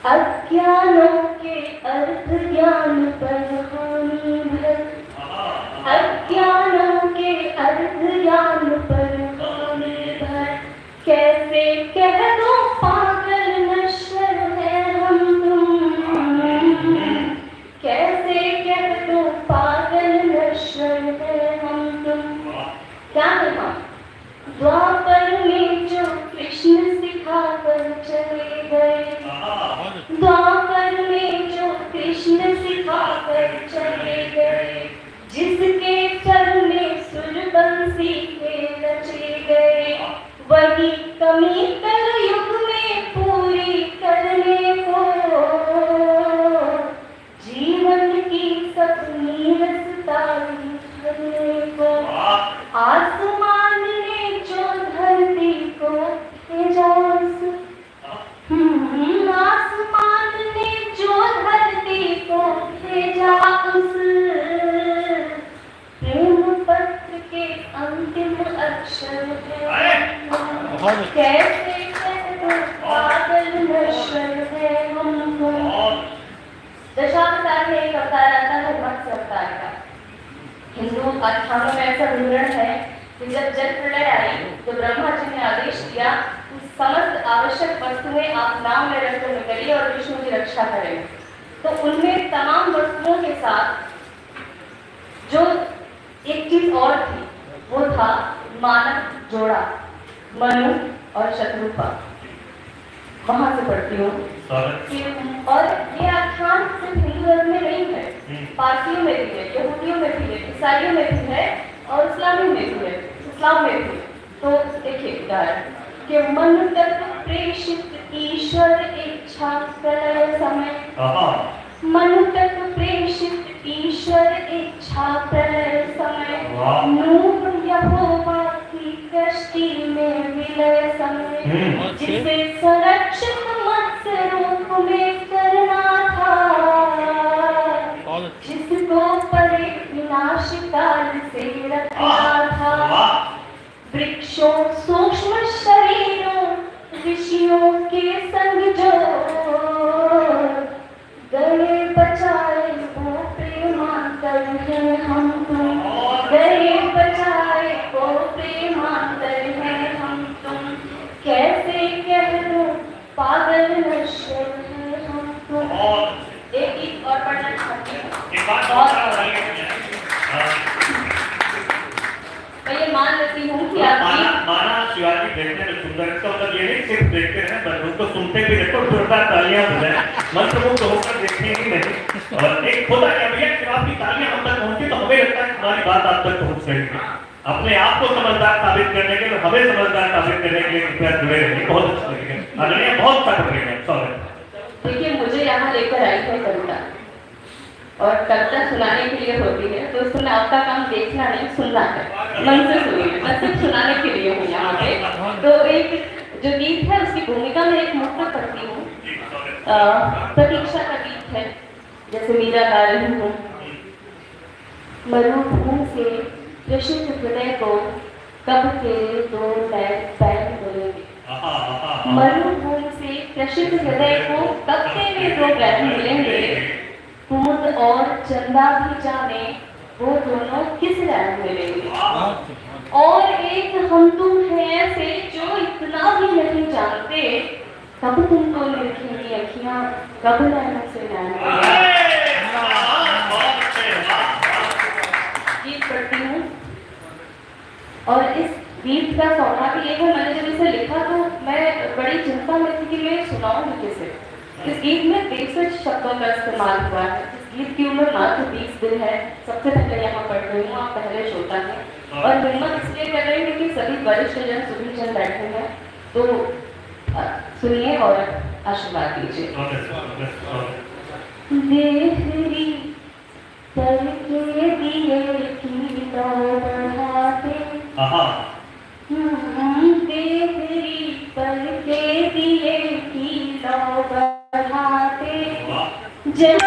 अज्ञानों के अर्थ ज्ञान पर हानि भर, अज्ञानों के अर्थ ज्ञान पर हानि भर। कैसे कह दो पागल नश्वर है हम तुम, कैसे कह दो पागल नश्वर है हम तुम। क्या कहा? द्वापर में जो कृष्ण सिखा कर चले गए, द्वापर में जो कृष्ण सिखा कर चले गए, जिसके चर में सुर बंसी के रचे गए, वही कमी कलयुग में पूरी करने को, जीवन की सपनी रसता भरने को। आसमान ने जो धरती को भेजा, आसमान ने जो धरती को भेजा, उस प्रेम पत्र के अंतिम अक्षर है। कैसे पागल नश्वर है हमको। दशावतार में एक अवतार आता है मत्स्य अवतार का। हिंदू आस्थानों में ऐसा विवरण है कि जब जल प्रलय आई तो ब्रह्मा जी ने आदेश दिया समस्त आवश्यक वस्तुएं आप नाव में रखकर निकलिए और विष्णु की रक्षा करें। तो उनमें तमाम वस्तुओं के साथ जो एक चीज और थी वो था मानव जोड़ा, मनु और शत्रुपा। वहां से पढ़ती हूँ। और ये आख्यान सिर्फ हिंदू धर्म में नहीं है, पारसियों में भी है, यहूदियों में भी है, ईसाइयों में भी है और इस्लामियों में भी है, इस्लाम में भी। तो देखिए उदाहरण कि मन तक प्रेषित ईश्वर इच्छा प्रलय समय, मन तक प्रेषित ईश्वर इच्छा प्रलय समय, नूह यहोवा की कश्ती में विलय समय, जिसे संरक्षित मत्स्य रूप में करना था, जिसको परे विनाश काल से रखना था। वृक्षों सूक्ष्म शरीरों ऋषियों के संग जो गए बचाए वो प्रेमांतर है हम तुम, गए बचाए वो प्रेमांतर है हम तुम। कैसे कह दो पागल नश्वर है हम तुम। एक और पढ़ना चाहती हूँ। मैं ये मान लेती हूँ कि माना शिवाजी देखने में सुंदर, इसका मतलब ये नहीं सिर्फ देखते हैं बल्कि उनको सुनते भी देखो, जोरदार तालियां बजाएं, मंत्रमुग्ध होकर देखने ही नहीं। और एक होता क्या भैया कि आपकी तालियां हम तक पहुंची तो हमें लगता है हमारी बात आप तक पहुंच गई। अपने आप को समझदार साबित करने के लिए, हमें समझदार साबित करने के लिए कृपया जुड़े रहिए। बहुत अच्छा लगेगा, अगले बहुत सा लगेगा। देखिए मुझे यहाँ लेकर आई है कविता, और कविता सुनाने के लिए होती है, तो उसमें आपका काम देखना नहीं सुनना है, मन से सुनिए। मैं सिर्फ सुनाने के लिए हूँ यहाँ पे। तो एक जो गीत है उसकी भूमिका में एक मुक्त करती हूँ, प्रतीक्षा का गीत है, जैसे मीरा गा रही हूँ। मरुभूमि से प्रसिद्ध हृदय को कब तेरे दो पैर मिलेंगे, मरुभूमि से प्रसिद्ध हृदय को कब तेरे दो पैर मिलेंगे, कुमुद और चंदा भी जाने वो दोनों किस राह मिलेंगे। और एक हम तुम हैं ऐसे जो इतना भी नहीं जानते, कब तुमको निरखेंगी अखियां, कब नैनों से नैन गीत पढ़ती हूँ। और इस गीत का सौभाग्य ये है, मैंने जब इसे लिखा तो मैं बड़ी चिंता में थी कि मैं सुनाऊंगी किसे। इस गीत में 63 शब्दों का इस्तेमाल हुआ है। इस गीत की उम्र मात्र 20 दिन है। सबसे पहले यहाँ पढ़ रही हूँ, आप पहले श्रोता हैं और हिम्मत इसलिए कर रहे हैं क्योंकि सभी वरिष्ठ जन सुधी जन बैठे हैं। तो सुनिए और आशीर्वाद दीजिए। देहरी पर के दिए की लौ बढ़ाते, देहरी पर के दिए की लौ बढ़ाते, जब